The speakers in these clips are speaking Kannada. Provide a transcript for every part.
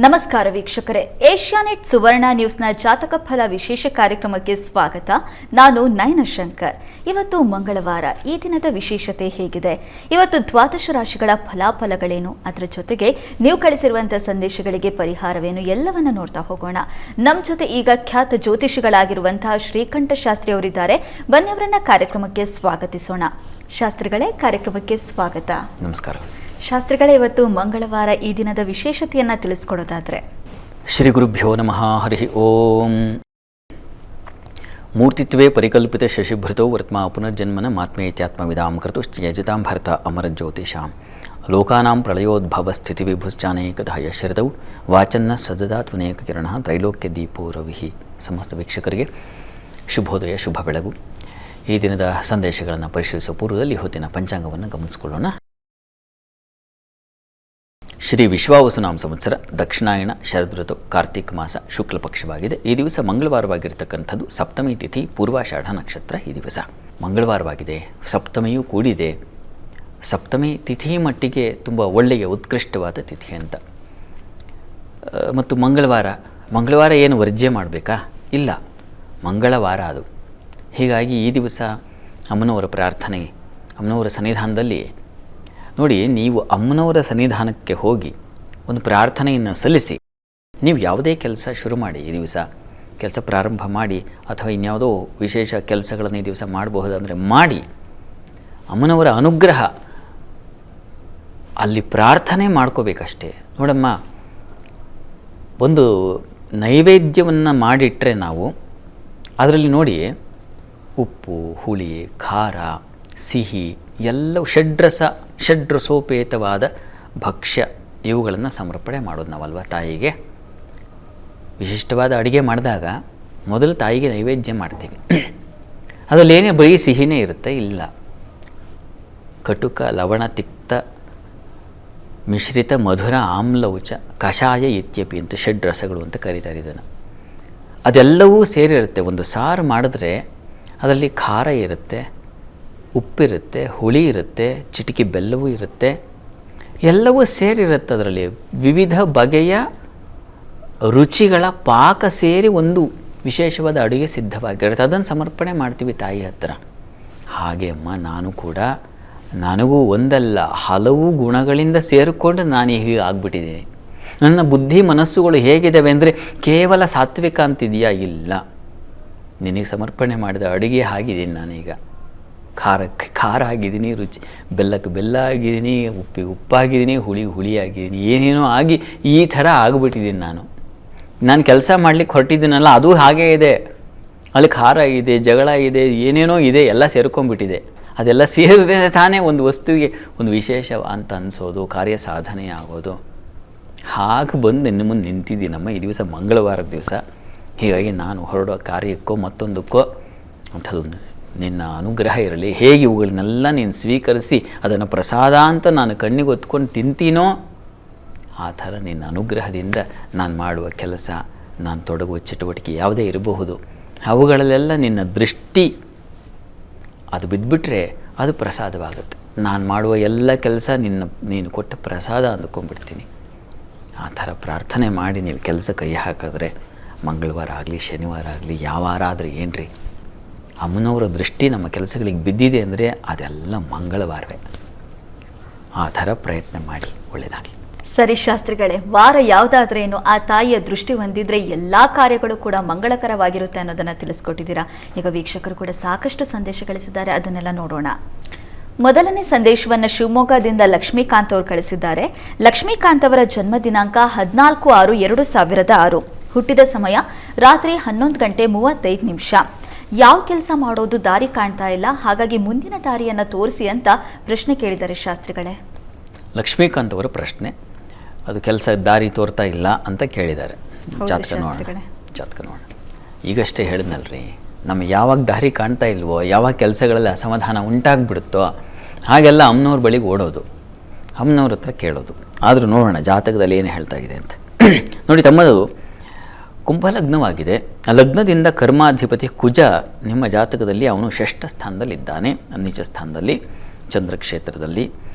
ನಮಸ್ಕಾರ ವೀಕ್ಷಕರೇ, ಏಷ್ಯಾನೆಟ್ ಸುವರ್ಣ ನ್ಯೂಸ್ನ ಜಾತಕ ಫಲ ವಿಶೇಷ ಕಾರ್ಯಕ್ರಮಕ್ಕೆ ಸ್ವಾಗತ. ನಾನು ನಯನ ಶಂಕರ್. ಇವತ್ತು ಮಂಗಳವಾರ. ಈ ದಿನದ ವಿಶೇಷತೆ ಹೇಗಿದೆ, ಇವತ್ತು ದ್ವಾದಶ ರಾಶಿಗಳ ಫಲಾಫಲಗಳೇನು, ಅದರ ಜೊತೆಗೆ ನೀವು ಕಳಿಸಿರುವಂತಹ ಸಂದೇಶಗಳಿಗೆ ಪರಿಹಾರವೇನು, ಎಲ್ಲವನ್ನ ನೋಡ್ತಾ ಹೋಗೋಣ. ನಮ್ಮ ಜೊತೆ ಈಗ ಖ್ಯಾತ ಜ್ಯೋತಿಷಿಗಳಾಗಿರುವಂತಹ ಶ್ರೀಕಂಠ ಶಾಸ್ತ್ರಿ ಅವರಿದ್ದಾರೆ. ಬನ್ನಿ ಅವರನ್ನ ಕಾರ್ಯಕ್ರಮಕ್ಕೆ ಸ್ವಾಗತಿಸೋಣ. ಶಾಸ್ತ್ರಿಗಳೇ, ಕಾರ್ಯಕ್ರಮಕ್ಕೆ ಸ್ವಾಗತ. ನಮಸ್ಕಾರ ಶಾಸ್ತ್ರಿಗಳೇ, ಇವತ್ತು ಮಂಗಳವಾರ, ಈ ದಿನದ ವಿಶೇಷತೆಯನ್ನ ತಿಳಿಸ್ಕೊಡೋದಾದ್ರೆ. ಶ್ರೀ ಗುರುಭ್ಯೋ ನಮಃ. ಹರಿ ಓಂ. ಮೂರ್ತಿತ್ವೇ ಪರಿಕಲ್ಪಿತ ಶಶಿಭೃತೋ ವರ್ತ್ಮ ಪುನರ್ಜನ್ಮನ ಮಾತ್ಮೇತ್ಯಾತ್ಮವಿದಾಂ ಕರ್ತುಶ್ಚಯಜತಾಂ ಭರತ ಅಮರಜ್ಯೋತಿಷಾಂ ಲೋಕಾನಾಂ ಪ್ರಳಯೋದ್ಭವ ಸ್ಥಿತಿ ವಿಭುಶ್ಚಾನೇಕದಾ ಯಶರದೌ ವಾಚನ್ನ ಸದದಾತ್ವನೇಕ ಕಿರಣ ತ್ರೈಲೋಕ್ಯ ದೀಪೋ ರವಿಹಿ. ಸಮಸ್ತ ವೀಕ್ಷಕರಿಗೆ ಶುಭೋದಯ, ಶುಭ ಬೆಳಗು. ಈ ದಿನದ ಸಂದೇಶಗಳನ್ನು ಪರಿಶೀಲಿಸುವ ಪೂರ್ವದಲ್ಲಿ ಹೊತ್ತಿನ ಪಂಚಾಂಗವನ್ನು ಗಮನಿಸಿಕೊಳ್ಳೋಣ. ಶ್ರೀ ವಿಶ್ವಾವಸುನಾಮ ಸಂವತ್ಸರ, ದಕ್ಷಿಣಾಯಣ ಶರದ್ ಋತು, ಕಾರ್ತಿಕ್ ಮಾಸ, ಶುಕ್ಲ ಪಕ್ಷವಾಗಿದೆ. ಈ ದಿವಸ ಮಂಗಳವಾರವಾಗಿರ್ತಕ್ಕಂಥದ್ದು. ಸಪ್ತಮಿ ತಿಥಿ, ಪೂರ್ವಾಷಾಢ ನಕ್ಷತ್ರ. ಈ ದಿವಸ ಮಂಗಳವಾರವಾಗಿದೆ, ಸಪ್ತಮಿಯೂ ಕೂಡಿದೆ. ಸಪ್ತಮಿ ತಿಥಿ ಮಟ್ಟಿಗೆ ತುಂಬ ಒಳ್ಳೆಯ ಉತ್ಕೃಷ್ಟವಾದ ತಿಥಿ ಅಂತ. ಮತ್ತು ಮಂಗಳವಾರ ಏನು ವರ್ಜ್ಯ ಮಾಡಬೇಕಾ? ಇಲ್ಲ, ಮಂಗಳವಾರ ಅದು. ಹೀಗಾಗಿ ಈ ದಿವಸ ಅಮ್ಮನವರ ಪ್ರಾರ್ಥನೆ, ಅಮ್ಮನವರ ಸನ್ನಿಧಾನದಲ್ಲಿ ನೋಡಿ, ನೀವು ಅಮ್ಮನವರ ಸನ್ನಿಧಾನಕ್ಕೆ ಹೋಗಿ ಒಂದು ಪ್ರಾರ್ಥನೆಯನ್ನು ಸಲ್ಲಿಸಿ ನೀವು ಯಾವುದೇ ಕೆಲಸ ಶುರು ಮಾಡಿ. ಈ ದಿವಸ ಕೆಲಸ ಪ್ರಾರಂಭ ಮಾಡಿ, ಅಥವಾ ಇನ್ಯಾವುದೋ ವಿಶೇಷ ಕೆಲಸಗಳನ್ನು ಈ ದಿವಸ ಮಾಡಬಹುದಂದರೆ ಮಾಡಿ. ಅಮ್ಮನವರ ಅನುಗ್ರಹ ಅಲ್ಲಿ ಪ್ರಾರ್ಥನೆ ಮಾಡ್ಕೋಬೇಕಷ್ಟೇ. ನೋಡಮ್ಮ, ಒಂದು ನೈವೇದ್ಯವನ್ನು ಮಾಡಿಟ್ಟರೆ ನಾವು ಅದರಲ್ಲಿ ನೋಡಿ, ಉಪ್ಪು, ಹುಳಿ, ಖಾರ, ಸಿಹಿ ಎಲ್ಲವೂ ಷಡ್ರಸೋಪೇತವಾದ ಭಕ್ಷ್ಯ ಇವುಗಳನ್ನು ಸಮರ್ಪಣೆ ಮಾಡೋದು ನಾವಲ್ವ ತಾಯಿಗೆ. ವಿಶಿಷ್ಟವಾದ ಅಡುಗೆ ಮಾಡಿದಾಗ ಮೊದಲು ತಾಯಿಗೆ ನೈವೇದ್ಯ ಮಾಡ್ತೀವಿ. ಅದರಲ್ಲಿ ಏನೇ ಬರೀ ಸಿಹಿನೇ ಇರುತ್ತೆ? ಇಲ್ಲ. ಕಟುಕ, ಲವಣ, ತಿಕ್ತ, ಮಿಶ್ರಿತ, ಮಧುರ, ಆಮ್ಲೌಚ, ಕಷಾಯ ಇತ್ಯಪಿ ಅಂತ ಷಡ್ರಸಗಳು ಅಂತ ಕರೀತಾರೆ ಇದನ್ನು. ಅದೆಲ್ಲವೂ ಸೇರಿರುತ್ತೆ. ಒಂದು ಸಾರು ಮಾಡಿದ್ರೆ ಅದರಲ್ಲಿ ಖಾರ ಇರುತ್ತೆ, ಉಪ್ಪಿರುತ್ತೆ, ಹುಳಿ ಇರುತ್ತೆ, ಚಿಟಿಕೆ ಬೆಲ್ಲವೂ ಇರುತ್ತೆ, ಎಲ್ಲವೂ ಸೇರಿರುತ್ತೆ. ಅದರಲ್ಲಿ ವಿವಿಧ ಬಗೆಯ ರುಚಿಗಳ ಪಾಕ ಸೇರಿ ಒಂದು ವಿಶೇಷವಾದ ಅಡುಗೆ ಸಿದ್ಧವಾಗಿರುತ್ತೆ. ಅದನ್ನು ಸಮರ್ಪಣೆ ಮಾಡ್ತೀವಿ ತಾಯಿ ಹತ್ರ. ಹಾಗೆ ಅಮ್ಮ, ನಾನು ಕೂಡ, ನನಗೂ ಒಂದಲ್ಲ ಹಲವು ಗುಣಗಳಿಂದ ಸೇರಿಕೊಂಡು ನಾನು ಹೀಗೆ ಆಗ್ಬಿಟ್ಟಿದ್ದೀನಿ. ನನ್ನ ಬುದ್ಧಿ ಮನಸ್ಸುಗಳು ಹೇಗಿದ್ದಾವೆ ಅಂದರೆ ಕೇವಲ ಸಾತ್ವಿಕ ಅಂತಿದೆಯಾ? ಇಲ್ಲ, ನಿನಗೆ ಸಮರ್ಪಣೆ ಮಾಡಿದ ಅಡುಗೆ ಆಗಿದ್ದೀನಿ ನಾನೀಗ. ಖಾರಕ್ಕೆ ಖಾರ ಆಗಿದ್ದೀನಿ, ಬೆಲ್ಲಕ್ಕೆ ಬೆಲ್ಲ ಆಗಿದ್ದೀನಿ, ಉಪ್ಪಿಗೆ ಉಪ್ಪಾಗಿದ್ದೀನಿ, ಹುಳಿ ಆಗಿದ್ದೀನಿ, ಏನೇನೋ ಆಗಿ ಈ ಥರ ಆಗಿಬಿಟ್ಟಿದ್ದೀನಿ ನಾನು ಕೆಲಸ ಮಾಡಲಿಕ್ಕೆ ಹೊರಟಿದ್ದೀನಲ್ಲ, ಅದು ಹಾಗೇ ಇದೆ. ಅಲ್ಲಿ ಖಾರ ಇದೆ, ಜಗಳ ಇದೆ, ಏನೇನೋ ಇದೆ, ಎಲ್ಲ ಸೇರ್ಕೊಂಡ್ಬಿಟ್ಟಿದೆ. ಅದೆಲ್ಲ ಸೇರಿದ್ರೆ ತಾನೇ ಒಂದು ವಸ್ತುವಿಗೆ ಒಂದು ವಿಶೇಷ ಅಂತ ಅನಿಸೋದು, ಕಾರ್ಯ ಸಾಧನೆ ಆಗೋದು. ಹಾಗೆ ಬಂದು ಇನ್ನು ಮುಂದೆ ನಿಂತಿದ್ದೀನಮ್ಮ. ಈ ದಿವಸ ಮಂಗಳವಾರದ ದಿವಸ. ಹೀಗಾಗಿ ನಾನು ಹೊರಡೋ ಕಾರ್ಯಕ್ಕೋ ಮತ್ತೊಂದಕ್ಕೋ ಅಂಥದ್ದು ನಿನ್ನ ಅನುಗ್ರಹ ಇರಲಿ. ಹೇಗೆ ಇವುಗಳನ್ನೆಲ್ಲ ನೀನು ಸ್ವೀಕರಿಸಿ ಅದನ್ನು ಪ್ರಸಾದ ಅಂತ ನಾನು ಕಣ್ಣಿಗೆ ಹೊತ್ಕೊಂಡು ತಿಂತೀನೋ, ಆ ಥರ ನಿನ್ನ ಅನುಗ್ರಹದಿಂದ ನಾನು ಮಾಡುವ ಕೆಲಸ, ನಾನು ತೊಡಗುವ ಚಟುವಟಿಕೆ ಯಾವುದೇ ಇರಬಹುದು, ಅವುಗಳಲ್ಲೆಲ್ಲ ನಿನ್ನ ದೃಷ್ಟಿ ಅದು ಬಿದ್ದುಬಿಟ್ರೆ ಅದು ಪ್ರಸಾದವಾಗುತ್ತೆ. ನಾನು ಮಾಡುವ ಎಲ್ಲ ಕೆಲಸ ನೀನು ಕೊಟ್ಟ ಪ್ರಸಾದ ಅಂದ್ಕೊಂಡ್ಬಿಡ್ತೀನಿ. ಆ ಥರ ಪ್ರಾರ್ಥನೆ ಮಾಡಿ ನೀವು ಕೆಲಸ ಕೈ ಹಾಕಿದ್ರೆ, ಮಂಗಳವಾರ ಆಗಲಿ, ಶನಿವಾರ ಆಗಲಿ, ಯಾವ ವಾರ ಆದರೆ ಏನ್ರಿ, ಅಮ್ಮನವರ ದೃಷ್ಟಿ ನಮ್ಮ ಕೆಲಸಗಳಿಗೆ ಬಿದ್ದಿದೆ ಅಂದರೆ ಅದೆಲ್ಲ ಮಂಗಳವಾರವೇ. ಆ ಥರ ಪ್ರಯತ್ನ ಮಾಡಿ, ಒಳ್ಳೆಯದಾಗಲಿ. ಸರಿ ಶಾಸ್ತ್ರಿಗಳೇ, ವಾರ ಯಾವುದಾದ್ರೇನು ಆ ತಾಯಿಯ ದೃಷ್ಟಿ ಹೊಂದಿದ್ರೆ ಎಲ್ಲ ಕಾರ್ಯಗಳು ಕೂಡ ಮಂಗಳಕರವಾಗಿರುತ್ತೆ ಅನ್ನೋದನ್ನು ತಿಳಿಸ್ಕೊಟ್ಟಿದ್ದೀರಾ. ಈಗ ವೀಕ್ಷಕರು ಕೂಡ ಸಾಕಷ್ಟು ಸಂದೇಶ ಕಳಿಸಿದ್ದಾರೆ, ಅದನ್ನೆಲ್ಲ ನೋಡೋಣ. ಮೊದಲನೇ ಸಂದೇಶವನ್ನು ಶಿವಮೊಗ್ಗದಿಂದ ಲಕ್ಷ್ಮೀಕಾಂತ್ ಅವರು ಕಳಿಸಿದ್ದಾರೆ. ಲಕ್ಷ್ಮೀಕಾಂತ್ ಅವರ ಜನ್ಮ ದಿನಾಂಕ 14/6/2006. ಹುಟ್ಟಿದ ಸಮಯ ರಾತ್ರಿ 11:35. ಯಾವ ಕೆಲಸ ಮಾಡೋದು ದಾರಿ ಕಾಣ್ತಾ ಇಲ್ಲ, ಹಾಗಾಗಿ ಮುಂದಿನ ದಾರಿಯನ್ನು ತೋರಿಸಿ ಅಂತ ಪ್ರಶ್ನೆ ಕೇಳಿದ್ದಾರೆ ಶಾಸ್ತ್ರಿಗಳೇ. ಲಕ್ಷ್ಮೀಕಾಂತ್ ಅವರ ಪ್ರಶ್ನೆ, ಅದು ಕೆಲಸ ದಾರಿ ತೋರ್ತಾ ಇಲ್ಲ ಅಂತ ಕೇಳಿದ್ದಾರೆ. ಜಾತಕ ನೋಡೋಣ. ಈಗಷ್ಟೇ ಹೇಳಿದ್ನಲ್ರಿ, ನಮಗೆ ಯಾವಾಗ ದಾರಿ ಕಾಣ್ತಾ ಇಲ್ವೋ, ಯಾವಾಗ ಕೆಲಸಗಳಲ್ಲಿ ಅಸಮಾಧಾನ ಉಂಟಾಗ್ಬಿಡುತ್ತೋ ಹಾಗೆಲ್ಲ ಅಮ್ಮನವ್ರ ಬಳಿಗೆ ಓಡೋದು, ಅಮ್ಮನವ್ರ ಹತ್ರ ಕೇಳೋದು. ಆದರೂ ನೋಡೋಣ ಜಾತಕದಲ್ಲಿ ಏನು ಹೇಳ್ತಾ ಇದೆ ಅಂತ. ನೋಡಿ, ತಮ್ಮದು ಕುಂಭಲಗ್ನವಾಗಿದೆ. ಲಗ್ನದಿಂದ ಕರ್ಮಾಧಿಪತಿ ಕುಜ ನಿಮ್ಮ ಜಾತಕದಲ್ಲಿ ಅವನು 6ಷ್ಠ ಸ್ಥಾನದಲ್ಲಿದ್ದಾನೆ, ನೀಚ ಸ್ಥಾನದಲ್ಲಿ, ಚಂದ್ರಕ್ಷೇತ್ರದಲ್ಲಿ.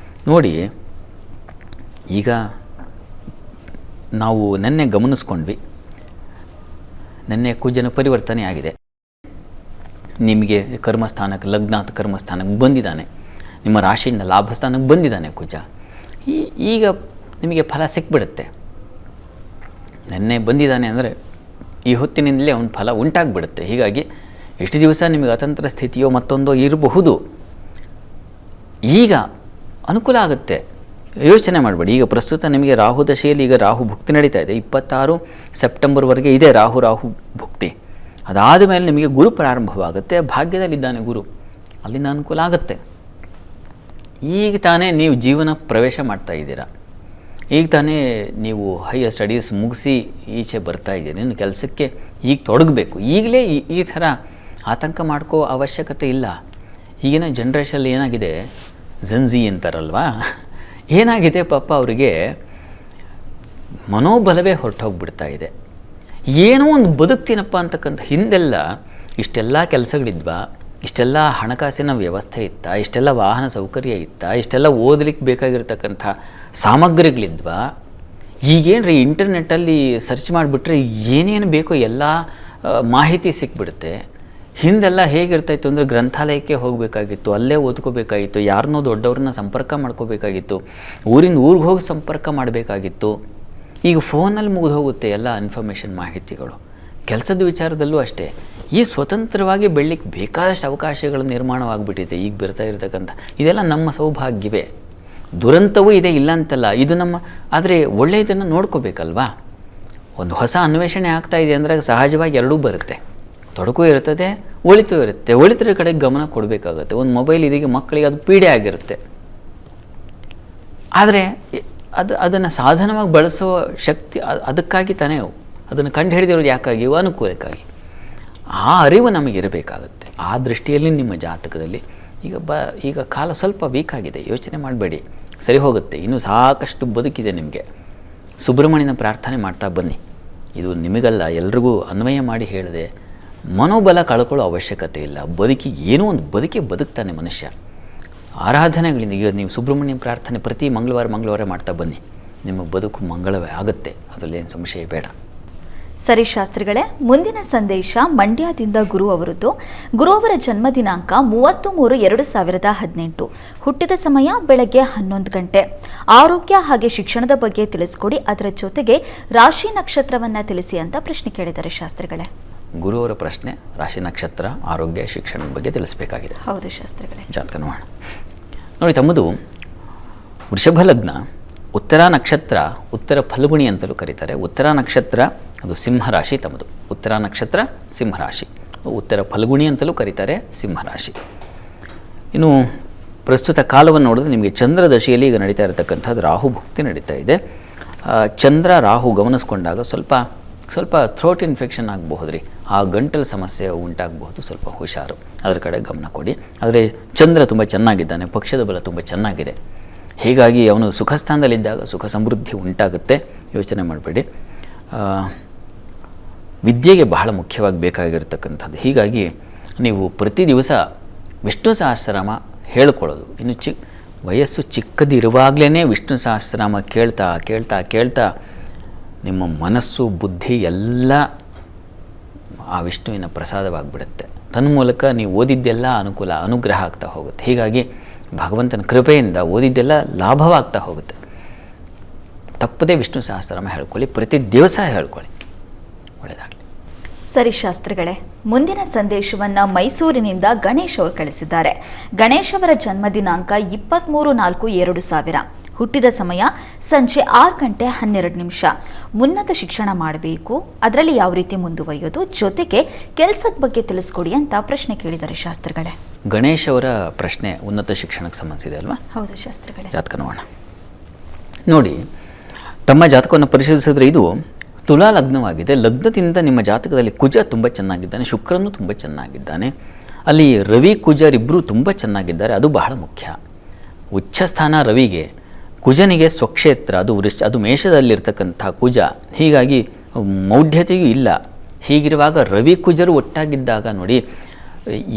ನೋಡಿ, ಈಗ ನಾವು ನೆನ್ನೆ ಗಮನಿಸ್ಕೊಂಡ್ವಿ, ನೆನ್ನೆ ಕುಜನ ಪರಿವರ್ತನೆ ಆಗಿದೆ. ನಿಮಗೆ ಕರ್ಮಸ್ಥಾನಕ್ಕೆ, ಲಗ್ನಾತ್ ಕರ್ಮಸ್ಥಾನಕ್ಕೆ ಬಂದಿದ್ದಾನೆ, ನಿಮ್ಮ ರಾಶಿಯಿಂದ ಲಾಭಸ್ಥಾನಕ್ಕೆ ಬಂದಿದ್ದಾನೆ ಕುಜ. ಈಗ ನಿಮಗೆ ಫಲ ಸಿಕ್ಬಿಡುತ್ತೆ. ನೆನ್ನೆ ಬಂದಿದ್ದಾನೆ ಅಂದರೆ ಈ ಹೊತ್ತಿನಿಂದಲೇ ಅವನ ಫಲ ಉಂಟಾಗಿಬಿಡುತ್ತೆ. ಹೀಗಾಗಿ ಎಷ್ಟು ದಿವಸ ನಿಮಗೆ ಅತಂತ್ರ ಸ್ಥಿತಿಯೋ ಮತ್ತೊಂದೋ ಇರಬಹುದು, ಈಗ ಅನುಕೂಲ ಆಗುತ್ತೆ. ಯೋಚನೆ ಮಾಡಬೇಡಿ. ಈಗ ಪ್ರಸ್ತುತ ನಿಮಗೆ ರಾಹು ದಶೆಯಲ್ಲಿ ಈಗ ರಾಹು ಭುಕ್ತಿ ನಡೀತಾ ಇದೆ. 26 ಸೆಪ್ಟೆಂಬರ್ವರೆಗೆ ಇದೆ ರಾಹು ಭುಕ್ತಿ. ಅದಾದ ಮೇಲೆ ನಿಮಗೆ ಗುರು ಪ್ರಾರಂಭವಾಗುತ್ತೆ. ಭಾಗ್ಯದಲ್ಲಿದ್ದಾನೆ ಗುರು, ಅಲ್ಲಿಂದ ಅನುಕೂಲ ಆಗುತ್ತೆ. ಈಗ ತಾನೇ ನೀವು ಜೀವನ ಪ್ರವೇಶ ಮಾಡ್ತಾ ಇದ್ದೀರಾ, ಈಗ ತಾನೇ ನೀವು ಹೈಯರ್ ಸ್ಟಡೀಸ್ ಮುಗಿಸಿ ಈಚೆ ಬರ್ತಾ ಇದ್ದೀರಿ. ಇನ್ನು ಕೆಲಸಕ್ಕೆ ಈಗ ತೊಡಗಬೇಕು. ಈಗಲೇ ಈ ಥರ ಆತಂಕ ಮಾಡ್ಕೋ ಅವಶ್ಯಕತೆ ಇಲ್ಲ. ಈಗಿನ ಜನ್ರೇಷನಲ್ಲಿ ಏನಾಗಿದೆ, ಜನ್ಜಿ ಅಂತಾರಲ್ವಾ, ಏನಾಗಿದೆ ಪಾಪ ಅವರಿಗೆ ಮನೋಬಲವೇ ಹೊರಟೋಗ್ಬಿಡ್ತಾ ಇದೆ. ಏನೋ ಒಂದು ಬದುಕ್ತೀನಪ್ಪ ಅಂತಕ್ಕಂಥ ಹಿಂದೆಲ್ಲ ಇಷ್ಟೆಲ್ಲ ಕೆಲಸಗಳಿದ್ವಾ, ಇಷ್ಟೆಲ್ಲ ಹಣಕಾಸಿನ ವ್ಯವಸ್ಥೆ ಇತ್ತಾ, ಇಷ್ಟೆಲ್ಲ ವಾಹನ ಸೌಕರ್ಯ ಇತ್ತಾ, ಇಷ್ಟೆಲ್ಲ ಓದಲಿಕ್ಕೆ ಬೇಕಾಗಿರ್ತಕ್ಕಂಥ ಸಾಮಗ್ರಿಗಳಿದ್ವಾ. ಈಗೇನ್ರಿ ಇಂಟರ್ನೆಟ್ಟಲ್ಲಿ ಸರ್ಚ್ ಮಾಡಿಬಿಟ್ರೆ ಏನೇನು ಬೇಕೋ ಎಲ್ಲ ಮಾಹಿತಿ ಸಿಕ್ಬಿಡುತ್ತೆ. ಹಿಂದೆಲ್ಲ ಹೇಗಿರ್ತಾಯಿತ್ತು ಅಂದರೆ ಗ್ರಂಥಾಲಯಕ್ಕೆ ಹೋಗಬೇಕಾಗಿತ್ತು, ಅಲ್ಲೇ ಓದ್ಕೋಬೇಕಾಗಿತ್ತು, ಯಾರನ್ನೋ ದೊಡ್ಡವ್ರನ್ನ ಸಂಪರ್ಕ ಮಾಡ್ಕೋಬೇಕಾಗಿತ್ತು, ಊರಿಂದ ಊರಿಗೆ ಹೋಗಿ ಸಂಪರ್ಕ ಮಾಡಬೇಕಾಗಿತ್ತು. ಈಗ ಫೋನಲ್ಲಿ ಮುಗಿದು ಹೋಗುತ್ತೆ ಎಲ್ಲ ಇನ್ಫಾರ್ಮೇಷನ್ ಮಾಹಿತಿಗಳು. ಕೆಲಸದ ವಿಚಾರದಲ್ಲೂ ಅಷ್ಟೇ. ಈ ಸ್ವತಂತ್ರವಾಗಿ ಬೆಳಲಿಕ್ಕೆ ಬೇಕಾದಷ್ಟು ಅವಕಾಶಗಳು ನಿರ್ಮಾಣವಾಗಿಬಿಟ್ಟಿದೆ ಈಗ ಬರ್ತಾ ಇರತಕ್ಕಂಥ. ಇದೆಲ್ಲ ನಮ್ಮ ಸೌಭಾಗ್ಯವೇ. ದುರಂತವೂ ಇದೆ, ಇಲ್ಲ ಅಂತಲ್ಲ. ಇದು ನಮ್ಮ, ಆದರೆ ಒಳ್ಳೆಯದನ್ನು ನೋಡ್ಕೋಬೇಕಲ್ವಾ. ಒಂದು ಹೊಸ ಅನ್ವೇಷಣೆ ಆಗ್ತಾ ಇದೆ ಅಂದರೆ ಸಹಜವಾಗಿ ಎರಡೂ ಬರುತ್ತೆ. ತೊಡಕು ಇರ್ತದೆ, ಒಳಿತು ಇರುತ್ತೆ. ಒಳಿತರ ಕಡೆಗೆ ಗಮನ ಕೊಡಬೇಕಾಗುತ್ತೆ. ಒಂದು ಮೊಬೈಲ್ ಇದೀಗ ಮಕ್ಕಳಿಗೆ ಅದು ಪೀಡೆ ಆಗಿರುತ್ತೆ, ಆದರೆ ಅದನ್ನು ಸಾಧನವಾಗಿ ಬಳಸೋ ಶಕ್ತಿ ಅದಕ್ಕಾಗಿ ತಾನೇ ಅದನ್ನು ಕಂಡು ಹಿಡಿದಿರೋದು ಯಾಕಾಗಿ? ಅನುಕೂಲಕ್ಕಾಗಿ. ಆ ಅರಿವು ನಮಗಿರಬೇಕಾಗುತ್ತೆ. ಆ ದೃಷ್ಟಿಯಲ್ಲಿ ನಿಮ್ಮ ಜಾತಕದಲ್ಲಿ ಈಗ ಕಾಲ ಸ್ವಲ್ಪ ವೀಕ್ ಆಗಿದೆ, ಯೋಚನೆ ಮಾಡಬೇಡಿ, ಸರಿ ಹೋಗುತ್ತೆ. ಇನ್ನೂ ಸಾಕಷ್ಟು ಬದುಕಿದೆ ನಿಮಗೆ. ಸುಬ್ರಹ್ಮಣ್ಯನ ಪ್ರಾರ್ಥನೆ ಮಾಡ್ತಾ ಬನ್ನಿ. ಇದು ನಿಮಗಲ್ಲ, ಎಲ್ರಿಗೂ ಅನ್ವಯ ಮಾಡಿ ಹೇಳಿದೆ. ಮನೋಬಲ ಕಳ್ಕೊಳ್ಳೋ ಅವಶ್ಯಕತೆ ಇಲ್ಲ. ಏನೋ ಒಂದು ಬದುಕ್ತಾನೆ ಮನುಷ್ಯ. ಆರಾಧನೆಗಳಿಂದ ಈಗ ನೀವು ಸುಬ್ರಹ್ಮಣ್ಯ ಪ್ರಾರ್ಥನೆ ಪ್ರತಿ ಮಂಗಳವಾರ ಮಾಡ್ತಾ ಬನ್ನಿ. ನಿಮ್ಮ ಬದುಕು ಮಂಗಳವೇ ಆಗುತ್ತೆ, ಅದರಲ್ಲೇನು ಸಂಶಯ ಬೇಡ. ಸರಿ ಶಾಸ್ತ್ರಿಗಳೇ, ಮುಂದಿನ ಸಂದೇಶ ಮಂಡ್ಯದಿಂದ ಗುರು ಅವರದ್ದು. ಗುರು ಅವರ ಜನ್ಮ ದಿನಾಂಕ 30/3/2018. ಹುಟ್ಟಿದ ಸಮಯ ಬೆಳಗ್ಗೆ 11 ಗಂಟೆ. ಆರೋಗ್ಯ ಹಾಗೆ ಶಿಕ್ಷಣದ ಬಗ್ಗೆ ತಿಳಿಸ್ಕೊಡಿ, ಅದರ ಜೊತೆಗೆ ರಾಶಿ ನಕ್ಷತ್ರವನ್ನ ತಿಳಿಸಿ ಅಂತ ಪ್ರಶ್ನೆ ಕೇಳಿದ್ದಾರೆ ಶಾಸ್ತ್ರಿಗಳೇ. ಗುರುವರ ಪ್ರಶ್ನೆ ರಾಶಿ ನಕ್ಷತ್ರ, ಆರೋಗ್ಯ, ಶಿಕ್ಷಣದ ಬಗ್ಗೆ ತಿಳಿಸಬೇಕಾಗಿದೆ. ಹೌದು ಶಾಸ್ತ್ರಿಗಳೇ. ಜಾತಕ ನೋಡೋಣ. ನೋಡಿ, ತಮ್ಮದು ವೃಷಭ ಲಗ್ನ, ಉತ್ತರ ನಕ್ಷತ್ರ, ಉತ್ತರ ಫಲ್ಗುಣಿ ಅಂತಲೂ ಕರೀತಾರೆ. ಉತ್ತರ ನಕ್ಷತ್ರ ಅದು ಸಿಂಹರಾಶಿ ತಮ್ಮದು. ಉತ್ತರ ನಕ್ಷತ್ರ ಸಿಂಹರಾಶಿ, ಉತ್ತರ ಫಲ್ಗುಣಿ ಅಂತಲೂ ಕರೀತಾರೆ, ಸಿಂಹರಾಶಿ. ಇನ್ನು ಪ್ರಸ್ತುತ ಕಾಲವನ್ನು ನೋಡಿದ್ರೆ ನಿಮಗೆ ಚಂದ್ರ ದಶೆಯಲ್ಲಿ ಈಗ ನಡೀತಾ ಇರತಕ್ಕಂಥದ್ದು ರಾಹು ಭುಕ್ತಿ ನಡೀತಾ ಇದೆ. ಚಂದ್ರ ರಾಹು ಗಮನಿಸ್ಕೊಂಡಾಗ ಸ್ವಲ್ಪ ಥ್ರೋಟ್ ಇನ್ಫೆಕ್ಷನ್ ಆಗಬಹುದು ರೀ, ಆ ಗಂಟಲು ಸಮಸ್ಯೆ ಉಂಟಾಗಬಹುದು. ಸ್ವಲ್ಪ ಹುಷಾರು, ಅದರ ಕಡೆ ಗಮನ ಕೊಡಿ. ಆದರೆ ಚಂದ್ರ ತುಂಬ ಚೆನ್ನಾಗಿದ್ದಾನೆ, ಪಕ್ಷದ ಬಲ ತುಂಬ ಚೆನ್ನಾಗಿದೆ. ಹೀಗಾಗಿ ಅವನು ಸುಖ ಸ್ಥಾನದಲ್ಲಿದ್ದಾಗ ಸುಖ ಸಮೃದ್ಧಿ ಉಂಟಾಗುತ್ತೆ, ಯೋಚನೆ ಮಾಡಬೇಡಿ. ವಿದ್ಯೆಗೆ ಬಹಳ ಮುಖ್ಯವಾಗಿ ಬೇಕಾಗಿರ್ತಕ್ಕಂಥದ್ದು. ಹೀಗಾಗಿ ನೀವು ಪ್ರತಿ ದಿವಸ ವಿಷ್ಣು ಸಹಸ್ರನಾಮ ಹೇಳ್ಕೊಳ್ಳೋದು. ಇನ್ನು ವಯಸ್ಸು ಚಿಕ್ಕದಿರುವಾಗಲೇ ವಿಷ್ಣು ಸಹಸ್ರನಾಮ ಕೇಳ್ತಾ ಕೇಳ್ತಾ ಕೇಳ್ತಾ ನಿಮ್ಮ ಮನಸ್ಸು ಬುದ್ಧಿ ಎಲ್ಲ ಆ ವಿಷ್ಣುವಿನ ಪ್ರಸಾದವಾಗಿಬಿಡುತ್ತೆ. ತನ್ಮೂಲಕ ನೀವು ಓದಿದ್ದೆಲ್ಲ ಅನುಗ್ರಹ ಆಗ್ತಾ ಹೋಗುತ್ತೆ. ಹೀಗಾಗಿ ಭಗವಂತನ ಕೃಪೆಯಿಂದ ಓದಿದ್ದೆಲ್ಲ ಲಾಭವಾಗ್ತಾ ಹೋಗುತ್ತೆ. ತಪ್ಪದೇ ವಿಷ್ಣು ಸಹಸ್ರನಾಮ ಹೇಳ್ಕೊಳ್ಳಿ, ಪ್ರತಿ ದಿವಸ ಹೇಳ್ಕೊಳ್ಳಿ, ಒಳ್ಳೆಯದಾಗಲಿ. ಸರಿ ಶಾಸ್ತ್ರಿಗಳೇ, ಮುಂದಿನ ಸಂದೇಶವನ್ನ ಮೈಸೂರಿನಿಂದ ಗಣೇಶ್ ಅವರು ಕಳಿಸಿದ್ದಾರೆ. ಗಣೇಶ್ ಅವರ ಜನ್ಮ ದಿನಾಂಕ 23/4/2000. ಹುಟ್ಟಿದ ಸಮಯ ಸಂಜೆ 6 ಗಂಟೆ 12 ನಿಮಿಷ. ಉನ್ನತ ಶಿಕ್ಷಣ ಮಾಡಬೇಕು, ಅದರಲ್ಲಿ ಯಾವ ರೀತಿ ಮುಂದುವರಿಯೋದು, ಜೊತೆಗೆ ಕೆಲಸದ ಬಗ್ಗೆ ತಿಳಿಸ್ಕೊಡಿ ಅಂತ ಪ್ರಶ್ನೆ ಕೇಳಿದ್ದಾರೆ ಶಾಸ್ತ್ರಿಗಳೇ. ಗಣೇಶ್ ಅವರ ಪ್ರಶ್ನೆ ಉನ್ನತ ಶಿಕ್ಷಣಕ್ಕೆ ಸಂಬಂಧಿಸಿದೆ ಅಲ್ವಾ? ಹೌದು ಶಾಸ್ತ್ರಿಗಳೇ. ಜಾತಕ ನೋಡೋಣ. ನೋಡಿ, ತಮ್ಮ ಜಾತಕವನ್ನು ಪರಿಶೀಲಿಸಿದ್ರೆ ಇದು ತುಲಾ ಲಗ್ನವಾಗಿದೆ. ಲಗ್ನದಿಂದ ನಿಮ್ಮ ಜಾತಕದಲ್ಲಿ ಕುಜ ತುಂಬ ಚೆನ್ನಾಗಿದ್ದಾನೆ, ಶುಕ್ರನು ತುಂಬ ಚೆನ್ನಾಗಿದ್ದಾನೆ, ಅಲ್ಲಿ ರವಿ ಕುಜರಿಬ್ಬರು ತುಂಬ ಚೆನ್ನಾಗಿದ್ದಾರೆ. ಅದು ಬಹಳ ಮುಖ್ಯ. ಉಚ್ಚ ಸ್ಥಾನ ರವಿಗೆ, ಕುಜನಿಗೆ ಸ್ವಕ್ಷೇತ್ರ, ಅದು ಮೇಷದಲ್ಲಿರ್ತಕ್ಕಂಥ ಕುಜ. ಹೀಗಾಗಿ ಮೌಢ್ಯತೆಯೂ ಇಲ್ಲ. ಹೀಗಿರುವಾಗ ರವಿ ಕುಜರು ಒಟ್ಟಾಗಿದ್ದಾಗ ನೋಡಿ,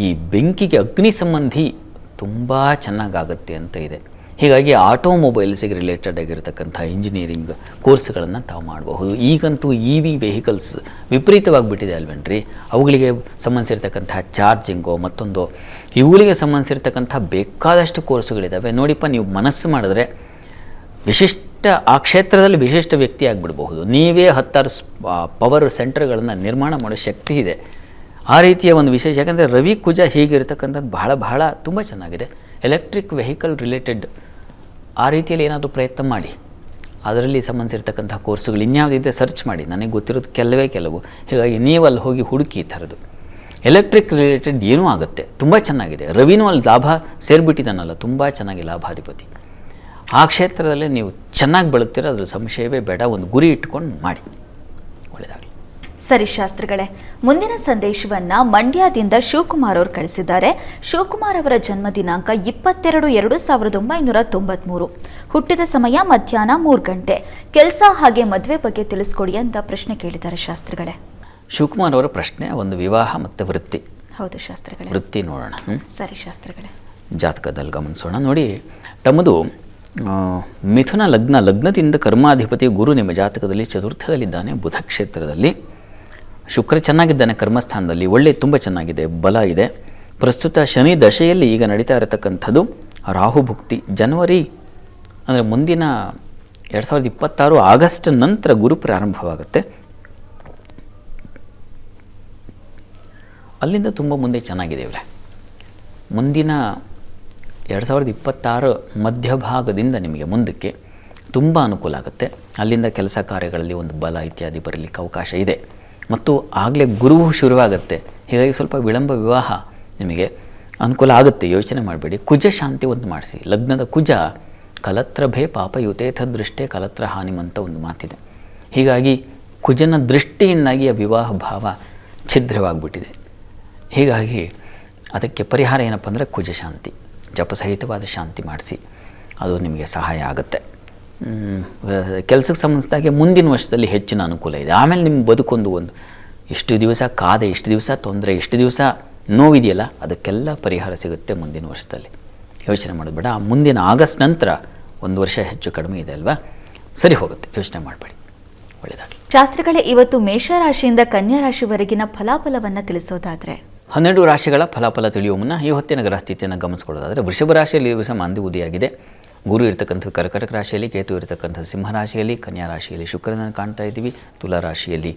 ಈ ಬೆಂಕಿಗೆ ಅಗ್ನಿ ಸಂಬಂಧಿ ತುಂಬ ಚೆನ್ನಾಗಾಗುತ್ತೆ ಅಂತ ಇದೆ. ಹೀಗಾಗಿ ಆಟೋಮೊಬೈಲ್ಸಿಗೆ ರಿಲೇಟೆಡ್ ಆಗಿರತಕ್ಕಂಥ ಇಂಜಿನಿಯರಿಂಗ್ ಕೋರ್ಸ್ಗಳನ್ನು ತಾವು ಮಾಡಬಹುದು. ಈಗಂತೂ ಇ ವಿ ವೆಹಿಕಲ್ಸ್ ವಿಪರೀತವಾಗಿಬಿಟ್ಟಿದೆ ಅಲ್ವೇನ್ರಿ. ಅವುಗಳಿಗೆ ಸಂಬಂಧಿಸಿರ್ತಕ್ಕಂಥ ಚಾರ್ಜಿಂಗು ಮತ್ತೊಂದು ಇವುಗಳಿಗೆ ಸಂಬಂಧಿಸಿರ್ತಕ್ಕಂಥ ಬೇಕಾದಷ್ಟು ಕೋರ್ಸುಗಳಿದ್ದಾವೆ. ನೋಡಿಪ್ಪ, ನೀವು ಮನಸ್ಸು ಮಾಡಿದ್ರೆ ಆ ಕ್ಷೇತ್ರದಲ್ಲಿ ವಿಶಿಷ್ಟ ವ್ಯಕ್ತಿ ಆಗಿಬಿಡಬಹುದು. ನೀವೇ 10 ಪವರ್ ಸೆಂಟರ್ಗಳನ್ನು ನಿರ್ಮಾಣ ಮಾಡೋ ಶಕ್ತಿ ಇದೆ. ಆ ರೀತಿಯ ಒಂದು ವಿಶೇಷ, ಯಾಕಂದರೆ ರವಿ ಕುಜ ಹೀಗಿರ್ತಕ್ಕಂಥದ್ದು ಬಹಳ ತುಂಬ ಚೆನ್ನಾಗಿದೆ. ಎಲೆಕ್ಟ್ರಿಕ್ ವೆಹಿಕಲ್ ರಿಲೇಟೆಡ್ ಆ ರೀತಿಯಲ್ಲಿ ಏನಾದರೂ ಪ್ರಯತ್ನ ಮಾಡಿ, ಅದರಲ್ಲಿ ಸಂಬಂಧಿಸಿರ್ತಕ್ಕಂಥ ಕೋರ್ಸುಗಳು ಇನ್ಯಾವುದಿದೆ ಸರ್ಚ್ ಮಾಡಿ. ನನಗೆ ಗೊತ್ತಿರೋದು ಕೆಲವು. ಹೀಗಾಗಿ ನೀವು ಅಲ್ಲಿ ಹೋಗಿ ಹುಡುಕಿ ಈ ಥರದ್ದು ಎಲೆಕ್ಟ್ರಿಕ್ ರಿಲೇಟೆಡ್ ಏನೂ ಆಗುತ್ತೆ. ತುಂಬ ಚೆನ್ನಾಗಿದೆ. ರವಿನೂ ಅಲ್ಲಿ ಲಾಭ ಸೇರಿಬಿಟ್ಟಿದ್ದಾನಲ್ಲ, ತುಂಬ ಚೆನ್ನಾಗಿ ಲಾಭಾಧಿಪತಿ. ಆ ಕ್ಷೇತ್ರದಲ್ಲೇ ನೀವು ಚೆನ್ನಾಗಿ ಬೆಳಗ್ತೀರ, ಅದ್ರ ಸಂಶಯವೇ ಬೇಡ. ಒಂದು ಗುರಿ ಇಟ್ಕೊಂಡು ಮಾಡಿ, ಒಳ್ಳೆಯದಾಗಲಿ. ಸರಿ ಶಾಸ್ತ್ರಿಗಳೇ, ಮುಂದಿನ ಸಂದೇಶವನ್ನ ಮಂಡ್ಯದಿಂದ ಶಿವಕುಮಾರ್ ಅವರು ಕಳಿಸಿದ್ದಾರೆ. ಶಿವಕುಮಾರ್ ಅವರ ಜನ್ಮ ದಿನಾಂಕ 22/2/1993. ಹುಟ್ಟಿದ ಸಮಯ ಮಧ್ಯಾಹ್ನ 3 ಗಂಟೆ. ಕೆಲಸ ಹಾಗೆ ಮದುವೆ ಬಗ್ಗೆ ತಿಳಿಸ್ಕೊಡಿ ಅಂತ ಪ್ರಶ್ನೆ ಕೇಳಿದ್ದಾರೆ ಶಾಸ್ತ್ರಿಗಳೇ. ಶಿವಕುಮಾರ್ ಅವರ ಪ್ರಶ್ನೆ ಒಂದು ವಿವಾಹ ಮತ್ತು ವೃತ್ತಿ. ಹೌದು ಶಾಸ್ತ್ರಿಗಳೇ. ವೃತ್ತಿ ನೋಡೋಣ. ಸರಿ ಶಾಸ್ತ್ರಿಗಳೇ. ಜಾತಕದಲ್ಲಿ ಗಮನಿಸೋಣ. ನೋಡಿ, ತಮ್ಮದು ಮಿಥುನ ಲಗ್ನದಿಂದ ಕರ್ಮಾಧಿಪತಿ ಗುರು ನಿಮ್ಮ ಜಾತಕದಲ್ಲಿ ಚತುರ್ಥದಲ್ಲಿದ್ದಾನೆ. ಬುಧ ಕ್ಷೇತ್ರದಲ್ಲಿ ಶುಕ್ರ ಚೆನ್ನಾಗಿದ್ದಾನೆ, ಕರ್ಮಸ್ಥಾನದಲ್ಲಿ ಒಳ್ಳೆ ತುಂಬ ಚೆನ್ನಾಗಿದೆ, ಬಲ ಇದೆ. ಪ್ರಸ್ತುತ ಶನಿ ದಶೆಯಲ್ಲಿ ಈಗ ನಡೀತಾ ಇರತಕ್ಕಂಥದ್ದು ರಾಹು ಭುಕ್ತಿ. ಜನವರಿ ಅಂದರೆ ಮುಂದಿನ 2026 ಆಗಸ್ಟ್ ನಂತರ ಗುರು ಪ್ರಾರಂಭವಾಗುತ್ತೆ. ಅಲ್ಲಿಂದ ತುಂಬ ಮುಂದೆ ಚೆನ್ನಾಗಿದೆ ಇವರೇ. ಮುಂದಿನ 2026 ಮಧ್ಯಭಾಗದಿಂದ ನಿಮಗೆ ಮುಂದಕ್ಕೆ ತುಂಬ ಅನುಕೂಲ ಆಗುತ್ತೆ. ಅಲ್ಲಿಂದ ಕೆಲಸ ಕಾರ್ಯಗಳಲ್ಲಿ ಒಂದು ಬಲ ಇತ್ಯಾದಿ ಬರಲಿಕ್ಕೆ ಅವಕಾಶ ಇದೆ. ಮತ್ತು ಆಗಲೇ ಗುರುವು ಶುರುವಾಗುತ್ತೆ. ಹೀಗಾಗಿ ಸ್ವಲ್ಪ ವಿಳಂಬ ವಿವಾಹ ನಿಮಗೆ ಅನುಕೂಲ ಆಗುತ್ತೆ, ಯೋಚನೆ ಮಾಡಬೇಡಿ. ಕುಜ ಶಾಂತಿ ಒಂದು ಮಾಡಿಸಿ. ಲಗ್ನದ ಕುಜ ಕಲತ್ರ ಭೇ ಪಾಪಯುತೇಥ ದೃಷ್ಟೇ ಕಲತ್ರ ಹಾನಿಮಂತ ಒಂದು ಮಾತಿದೆ. ಹೀಗಾಗಿ ಕುಜನ ದೃಷ್ಟಿಯಿಂದಾಗಿ ಆ ವಿವಾಹ ಭಾವ ಛಿದ್ರವಾಗಿಬಿಟ್ಟಿದೆ. ಹೀಗಾಗಿ ಅದಕ್ಕೆ ಪರಿಹಾರ ಏನಪ್ಪ ಅಂದರೆ ಕುಜ ಶಾಂತಿ, ಜಪಸಹಿತವಾದ ಶಾಂತಿ ಮಾಡಿಸಿ, ಅದು ನಿಮಗೆ ಸಹಾಯ ಆಗುತ್ತೆ. ಕೆಲಸಕ್ಕೆ ಸಂಬಂಧಿಸಿದಾಗೆ ಮುಂದಿನ ವರ್ಷದಲ್ಲಿ ಹೆಚ್ಚಿನ ಅನುಕೂಲ ಇದೆ. ಆಮೇಲೆ ನಿಮ್ಮ ಬದುಕೊಂದು ಇಷ್ಟು ದಿವಸ ಕಾದೆ, ಇಷ್ಟು ದಿವಸ ತೊಂದರೆ, ಇಷ್ಟು ದಿವಸ ನೋವಿದೆಯಲ್ಲ, ಅದಕ್ಕೆಲ್ಲ ಪರಿಹಾರ ಸಿಗುತ್ತೆ ಮುಂದಿನ ವರ್ಷದಲ್ಲಿ. ಯೋಚನೆ ಮಾಡೋದು ಬೇಡ. ಮುಂದಿನ ಆಗಸ್ಟ್ ನಂತರ 1 ವರ್ಷ ಹೆಚ್ಚು ಕಡಿಮೆ ಇದೆ ಅಲ್ವಾ, ಸರಿ ಹೋಗುತ್ತೆ, ಯೋಚನೆ ಮಾಡಬೇಡಿ, ಒಳ್ಳೆಯದಾಗಲಿ. ಶಾಸ್ತ್ರಿಗಳೇ, ಇವತ್ತು ಮೇಷರಾಶಿಯಿಂದ ಕನ್ಯಾ ರಾಶಿವರೆಗಿನ ಫಲಾಫಲವನ್ನು ತಿಳಿಸೋದಾದರೆ 12 ರಾಶಿಗಳ ಫಲಾಫಲ ತಿಳಿಯುವ ಮುನ್ನ ಈ ಹೊತ್ತಿನ ಗ್ರಹ ಸ್ಥಿತಿಯನ್ನು ಗಮನಿಸ್ಕೊಳ್ಳೋದಾದರೆ ವೃಷಭ ರಾಶಿಯಲ್ಲಿ ಈ ದಿವಸ ಮಾಂದಿ ಉದಿಯಾಗಿದೆ. ಗುರು ಇರತಕ್ಕಂಥದ್ದು ಕರ್ಕಟಕ ರಾಶಿಯಲ್ಲಿ, ಕೇತು ಇರತಕ್ಕಂಥದ್ದು ಸಿಂಹ ರಾಶಿಯಲ್ಲಿ, ಕನ್ಯಾ ರಾಶಿಯಲ್ಲಿ ಶುಕ್ರನನ್ನು ಕಾಣ್ತಾ ಇದ್ದೀವಿ, ತುಲಾ ರಾಶಿಯಲ್ಲಿ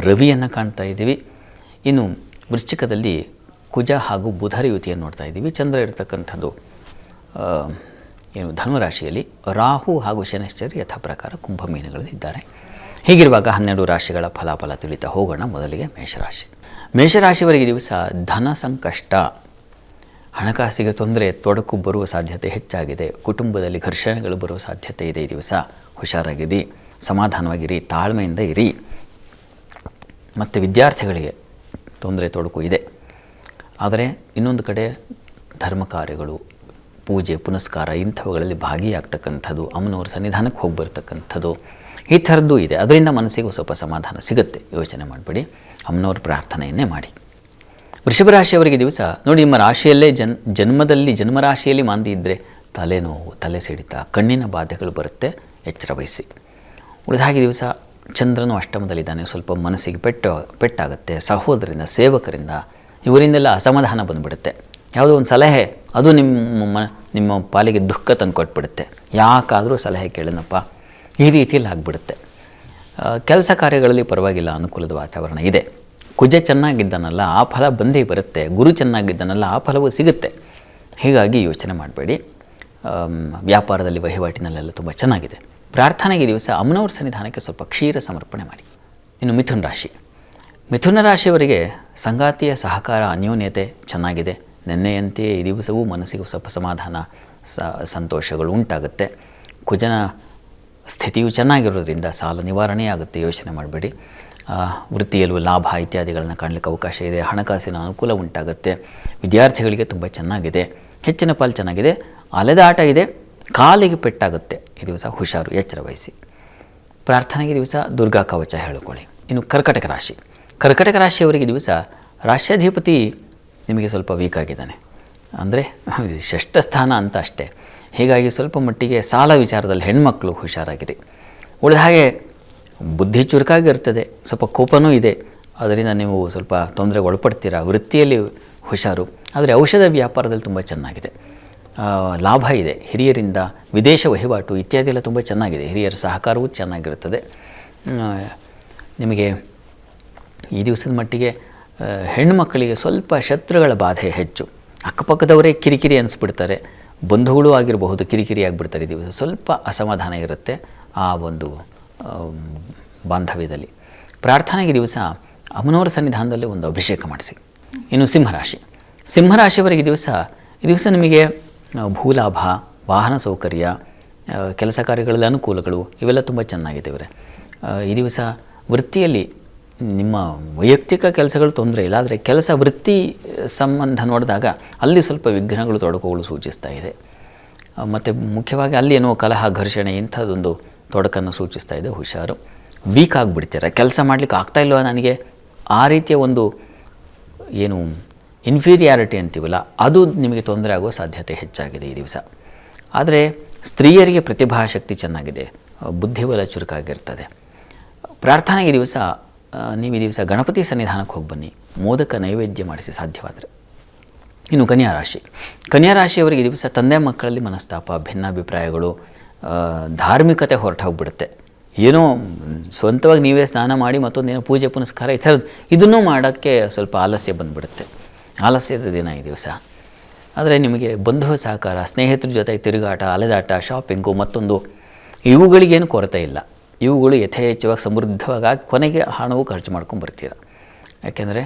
ರವಿಯನ್ನು ಕಾಣ್ತಾ ಇದ್ದೀವಿ. ಇನ್ನು ವೃಶ್ಚಿಕದಲ್ಲಿ ಕುಜ ಹಾಗೂ ಬುಧರ ಯುತಿಯನ್ನು ನೋಡ್ತಾ ಇದ್ದೀವಿ. ಚಂದ್ರ ಇರತಕ್ಕಂಥದ್ದು ಧನುರಾಶಿಯಲ್ಲಿ, ರಾಹು ಹಾಗೂ ಶನಿಶ್ಚರ ಯಥಾ ಪ್ರಕಾರ ಕುಂಭಮೀನಗಳಲ್ಲಿ ಇದ್ದಾರೆ. ಹೀಗಿರುವಾಗ 12 ರಾಶಿಗಳ ಫಲಾಫಲ ತಿಳಿತಾ ಹೋಗೋಣ. ಮೊದಲಿಗೆ ಮೇಷರಾಶಿ. ಮೇಷರಾಶಿಯವರಿಗೆ ದಿವಸ ಧನ ಸಂಕಷ್ಟ, ಹಣಕಾಸಿಗೆ ತೊಂದರೆ, ತೊಡಕು ಬರುವ ಸಾಧ್ಯತೆ ಹೆಚ್ಚಾಗಿದೆ. ಕುಟುಂಬದಲ್ಲಿ ಘರ್ಷಣೆಗಳು ಬರುವ ಸಾಧ್ಯತೆ ಇದೆ. ಈ ದಿವಸ ಹುಷಾರಾಗಿರಿ, ಸಮಾಧಾನವಾಗಿರಿ, ತಾಳ್ಮೆಯಿಂದ ಇರಿ. ಮತ್ತು ವಿದ್ಯಾರ್ಥಿಗಳಿಗೆ ತೊಂದರೆ ತೊಡಕು ಇದೆ. ಆದರೆ ಇನ್ನೊಂದು ಕಡೆ ಧರ್ಮ ಕಾರ್ಯಗಳು, ಪೂಜೆ ಪುನಸ್ಕಾರ ಇಂಥವುಗಳಲ್ಲಿ ಭಾಗಿಯಾಗ್ತಕ್ಕಂಥದ್ದು, ಅಮ್ಮನವ್ರ ಸನ್ನಿಧಾನಕ್ಕೆ ಹೋಗಿ ಬರ್ತಕ್ಕಂಥದ್ದು, ಈ ಥರದ್ದು ಇದೆ. ಅದರಿಂದ ಮನಸ್ಸಿಗೂ ಸ್ವಲ್ಪ ಸಮಾಧಾನ ಸಿಗುತ್ತೆ. ಯೋಚನೆ ಮಾಡಬೇಡಿ, ಅಮ್ಮನವ್ರ ಪ್ರಾರ್ಥನೆಯನ್ನೇ ಮಾಡಿ. ವೃಷಭ ರಾಶಿಯವರಿಗೆ ದಿವಸ ನೋಡಿ, ನಿಮ್ಮ ರಾಶಿಯಲ್ಲೇ ಜನ್ಮದಲ್ಲಿ ಜನ್ಮರಾಶಿಯಲ್ಲಿ ಮಾಂದಿ ಇದ್ದರೆ ತಲೆನೋವು, ತಲೆ ಸಿಡಿತ, ಕಣ್ಣಿನ ಬಾಧೆಗಳು ಬರುತ್ತೆ, ಎಚ್ಚರ ವಹಿಸಿ. ಉಳಿದಾಗಿ ದಿವಸ ಚಂದ್ರನು ಅಷ್ಟಮದಲ್ಲಿದ್ದಾನೆ, ಸ್ವಲ್ಪ ಮನಸ್ಸಿಗೆ ಪೆಟ್ಟಾಗುತ್ತೆ. ಸಹೋದರರಿಂದ, ಸೇವಕರಿಂದ, ಇವರಿಂದೆಲ್ಲ ಅಸಮಾಧಾನ ಬಂದುಬಿಡುತ್ತೆ. ಯಾವುದೋ ಒಂದು ಸಲಹೆ ಅದು ನಿಮ್ಮ ಪಾಲಿಗೆ ದುಃಖ ತಂದು ಕೊಟ್ಬಿಡುತ್ತೆ. ಯಾಕಾದರೂ ಸಲಹೆ ಕೇಳನಪ್ಪ, ಈ ರೀತಿಯಲ್ಲಿ ಆಗಿಬಿಡುತ್ತೆ. ಕೆಲಸ ಕಾರ್ಯಗಳಲ್ಲಿ ಪರವಾಗಿಲ್ಲ, ಅನುಕೂಲದ ವಾತಾವರಣ ಇದೆ. ಕುಜ ಚೆನ್ನಾಗಿದ್ದಾನಲ್ಲ, ಆ ಫಲ ಬಂದೇ ಬರುತ್ತೆ. ಗುರು ಚೆನ್ನಾಗಿದ್ದಾನಲ್ಲ, ಆ ಫಲವೂ ಸಿಗುತ್ತೆ. ಹೀಗಾಗಿ ಯೋಚನೆ ಮಾಡಬೇಡಿ. ವ್ಯಾಪಾರದಲ್ಲಿ, ವಹಿವಾಟಿನಲ್ಲೆಲ್ಲ ತುಂಬ ಚೆನ್ನಾಗಿದೆ. ಪ್ರಾರ್ಥನೆಗೆ ದಿವಸ ಅಮ್ಮನವ್ರ ಸನ್ನಿಧಾನಕ್ಕೆ ಸ್ವಲ್ಪ ಕ್ಷೀರ ಸಮರ್ಪಣೆ ಮಾಡಿ. ಇನ್ನು ಮಿಥುನ ರಾಶಿ. ಮಿಥುನ ರಾಶಿಯವರಿಗೆ ಸಂಗಾತಿಯ ಸಹಕಾರ, ಅನ್ಯೋನ್ಯತೆ ಚೆನ್ನಾಗಿದೆ. ನೆನ್ನೆಯಂತೆಯೇ ಈ ದಿವಸವೂ ಮನಸ್ಸಿಗೂ ಸ್ವಲ್ಪ ಸಮಾಧಾನ, ಸಂತೋಷಗಳು ಉಂಟಾಗುತ್ತೆ. ಕುಜನ ಸ್ಥಿತಿಯು ಚೆನ್ನಾಗಿರೋದ್ರಿಂದ ಸಾಲ ನಿವಾರಣೆ ಆಗುತ್ತೆ. ಯೋಚನೆ ಮಾಡಬೇಡಿ. ವೃತ್ತಿಯಲ್ಲೂ ಲಾಭ ಇತ್ಯಾದಿಗಳನ್ನು ಕಾಣಲಿಕ್ಕೆ ಅವಕಾಶ ಇದೆ. ಹಣಕಾಸಿನ ಅನುಕೂಲ ಉಂಟಾಗುತ್ತೆ. ವಿದ್ಯಾರ್ಥಿಗಳಿಗೆ ತುಂಬ ಚೆನ್ನಾಗಿದೆ. ಹೆಚ್ಚಿನ ಪಾಲು ಚೆನ್ನಾಗಿದೆ. ಅಲೆದಾಟ ಇದೆ, ಕಾಲಿಗೆ ಪೆಟ್ಟಾಗುತ್ತೆ. ಈ ದಿವಸ ಹುಷಾರು, ಎಚ್ಚರ ವಹಿಸಿ. ಪ್ರಾರ್ಥನೆಗೆ ದಿವಸ ದುರ್ಗಾ ಕವಚ ಹೇಳಿಕೊಳ್ಳಿ. ಇನ್ನು ಕರ್ಕಟಕ ರಾಶಿ. ಕರ್ಕಟಕ ರಾಶಿಯವರಿಗೆ ದಿವಸ ರಾಶ್ಯಾಧಿಪತಿ ನಿಮಗೆ ಸ್ವಲ್ಪ ವೀಕ್ ಆಗಿದ್ದಾನೆ. ಅಂದರೆ ಷಷ್ಠ ಸ್ಥಾನ ಅಂತ ಅಷ್ಟೇ. ಹೀಗಾಗಿ ಸ್ವಲ್ಪ ಮಟ್ಟಿಗೆ ಸಾಲ ವಿಚಾರದಲ್ಲಿ ಹೆಣ್ಮಕ್ಳು ಹುಷಾರಾಗಿರಿ. ಉಳಿದ ಹಾಗೆ ಬುದ್ಧಿ ಚುರುಕಾಗಿರ್ತದೆ, ಸ್ವಲ್ಪ ಕೋಪನೂ ಇದೆ, ಅದರಿಂದ ನೀವು ಸ್ವಲ್ಪ ತೊಂದರೆಗೆ ಒಳಪಡ್ತೀರಾ. ವೃತ್ತಿಯಲ್ಲಿ ಹುಷಾರು, ಆದರೆ ಔಷಧ ವ್ಯಾಪಾರದಲ್ಲಿ ತುಂಬ ಚೆನ್ನಾಗಿದೆ, ಲಾಭ ಇದೆ. ಹಿರಿಯರಿಂದ ವಿದೇಶ ವಹಿವಾಟು ಇತ್ಯಾದಿ ಎಲ್ಲ ತುಂಬ ಚೆನ್ನಾಗಿದೆ. ಹಿರಿಯರ ಸಹಕಾರವೂ ಚೆನ್ನಾಗಿರುತ್ತದೆ. ನಿಮಗೆ ಈ ದಿವಸದ ಮಟ್ಟಿಗೆ ಹೆಣ್ಣುಮಕ್ಕಳಿಗೆ ಸ್ವಲ್ಪ ಶತ್ರುಗಳ ಬಾಧೆ ಹೆಚ್ಚು. ಅಕ್ಕಪಕ್ಕದವರೇ ಕಿರಿಕಿರಿ ಅನಿಸ್ಬಿಡ್ತಾರೆ, ಬಂಧುಗಳು ಆಗಿರಬಹುದು ಕಿರಿಕಿರಿ ಆಗಿಬಿಡ್ತಾರೆ. ಈ ದಿವಸ ಸ್ವಲ್ಪ ಅಸಮಾಧಾನ ಇರುತ್ತೆ ಆ ಒಂದು ಬಾಂಧವ್ಯದಲ್ಲಿ. ಪ್ರಾರ್ಥನೆಗೆ ದಿವಸ ಅಮ್ಮನವರ ಸನ್ನಿಧಾನದಲ್ಲಿ ಒಂದು ಅಭಿಷೇಕ ಮಾಡಿಸಿ. ಇನ್ನು ಸಿಂಹರಾಶಿಯವರಿಗೆ ಈ ದಿವಸ ನಿಮಗೆ ಭೂಲಾಭ, ವಾಹನ ಸೌಕರ್ಯ, ಕೆಲಸ ಕಾರ್ಯಗಳಲ್ಲಿ ಅನುಕೂಲಗಳು ಇವೆಲ್ಲ ತುಂಬ ಚೆನ್ನಾಗಿದೆ ಇವರೇ. ಈ ದಿವಸ ವೃತ್ತಿಯಲ್ಲಿ ನಿಮ್ಮ ವೈಯಕ್ತಿಕ ಕೆಲಸಗಳು ತೊಂದರೆ ಇಲ್ಲ, ಆದರೆ ವೃತ್ತಿ ಸಂಬಂಧ ನೋಡಿದಾಗ ಅಲ್ಲಿ ಸ್ವಲ್ಪ ವಿಘ್ನಗಳು ತೊಡಕುಗಳು ಸೂಚಿಸ್ತಾ ಇದೆ. ಮತ್ತು ಮುಖ್ಯವಾಗಿ ಅಲ್ಲಿ ಏನೋ ಕಲಹ, ಘರ್ಷಣೆ ಇಂಥದ್ದೊಂದು ತೊಡಕನ್ನು ಸೂಚಿಸ್ತಾ ಇದೆ. ಹುಷಾರು, ವೀಕ್ ಆಗಿಬಿಡ್ತೀರ, ಕೆಲಸ ಮಾಡಲಿಕ್ಕೆ ಆಗ್ತಾಯಿಲ್ವ ನನಗೆ, ಆ ರೀತಿಯ ಒಂದು ಏನು ಇನ್ಫೀರಿಯಾರಿಟಿ ಅಂತೀವಲ್ಲ ಅದು ನಿಮಗೆ ತೊಂದರೆ ಆಗೋ ಸಾಧ್ಯತೆ ಹೆಚ್ಚಾಗಿದೆ ಈ ದಿವಸ. ಆದರೆ ಸ್ತ್ರೀಯರಿಗೆ ಪ್ರತಿಭಾಶಕ್ತಿ ಚೆನ್ನಾಗಿದೆ, ಬುದ್ಧಿಬಲ ಚುರುಕಾಗಿರ್ತದೆ. ಪ್ರಾರ್ಥನೆಗೆ ದಿವಸ ನೀವು ಈ ದಿವಸ ಗಣಪತಿ ಸನ್ನಿಧಾನಕ್ಕೆ ಹೋಗಿ ಬನ್ನಿ, ಮೋದಕ ನೈವೇದ್ಯ ಮಾಡಿಸಿ ಸಾಧ್ಯವಾದರೆ. ಇನ್ನು ಕನ್ಯಾರಾಶಿಯವರಿಗೆ ಈ ದಿವಸ ತಂದೆ ಮಕ್ಕಳಲ್ಲಿ ಮನಸ್ತಾಪ, ಭಿನ್ನಾಭಿಪ್ರಾಯಗಳು, ಧಾರ್ಮಿಕತೆ ಹೊರಟು ಹೋಗ್ಬಿಡುತ್ತೆ. ಏನೋ ಸ್ವಂತವಾಗಿ ನೀವೇ ಸ್ನಾನ ಮಾಡಿ ಮತ್ತೊಂದೇನೋ ಪೂಜೆ ಪುನಸ್ಕಾರ ಈ ಥರದ್ದು ಇದನ್ನೂ ಮಾಡೋಕ್ಕೆ ಸ್ವಲ್ಪ ಆಲಸ್ಯ ಬಂದುಬಿಡುತ್ತೆ. ಆಲಸ್ಯದ ದಿನ ಈ ದಿವಸ. ಆದರೆ ನಿಮಗೆ ಬಂಧು ಸಹಕಾರ, ಸ್ನೇಹಿತರ ಜೊತೆ ತಿರುಗಾಟ, ಅಲೆದಾಟ, ಶಾಪಿಂಗು ಮತ್ತೊಂದು ಇವುಗಳಿಗೇನು ಕೊರತೆ ಇಲ್ಲ. ಇವುಗಳು ಯಥೇಚ್ಛವಾಗಿ ಸಮೃದ್ಧವಾಗಿ ಕೊನೆಗೆ ಹಣವು ಖರ್ಚು ಮಾಡ್ಕೊಂಡು ಬರ್ತೀರ. ಯಾಕೆಂದರೆ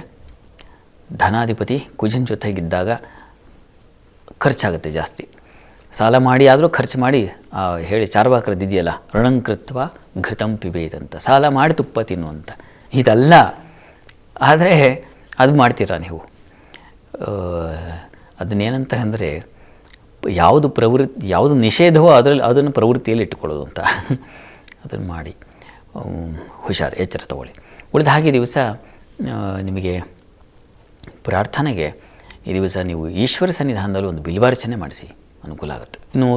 ಧನಾಧಿಪತಿ ಕುಜನ ಜೊತೆಗಿದ್ದಾಗ ಖರ್ಚಾಗುತ್ತೆ ಜಾಸ್ತಿ. ಸಾಲ ಮಾಡಿ ಆದರೂ ಖರ್ಚು ಮಾಡಿ ಹೇಳಿ ಚಾರ್ವಾಕರದ್ದು ಇದೆಯಲ್ಲ, ಋಣಂಕೃತ್ವ ಘೃತಂ ಪಿಬೇತ್ ಅಂತ, ಸಾಲ ಮಾಡಿ ತುಪ್ಪ ತಿನ್ನು ಅಂತ. ಇದಲ್ಲ, ಆದರೆ ಅದು ಮಾಡ್ತೀರಾ ನೀವು. ಅದನ್ನೇನಂತ ಅಂದರೆ ಯಾವುದು ನಿಷೇಧವೋ ಅದನ್ನು ಪ್ರವೃತ್ತಿಯಲ್ಲಿ ಇಟ್ಟುಕೊಳ್ಳೋದು ಅಂತ. ಅದನ್ನು ಮಾಡಿ ಹುಷಾರು, ಎಚ್ಚರ ತಗೊಳ್ಳಿ. ಉಳಿದ ಹಾಗೆ ದಿವಸ ನಿಮಗೆ ಪ್ರಾರ್ಥನೆಗೆ ಈ ದಿವಸ ನೀವು ಈಶ್ವರ ಸನ್ನಿಧಾನದಲ್ಲಿ ಒಂದು ಬಿಲ್ವಾರ್ಚನೆ ಮಾಡಿಸಿ, ಅನುಕೂಲ ಆಗುತ್ತೆ. ಇನ್ನು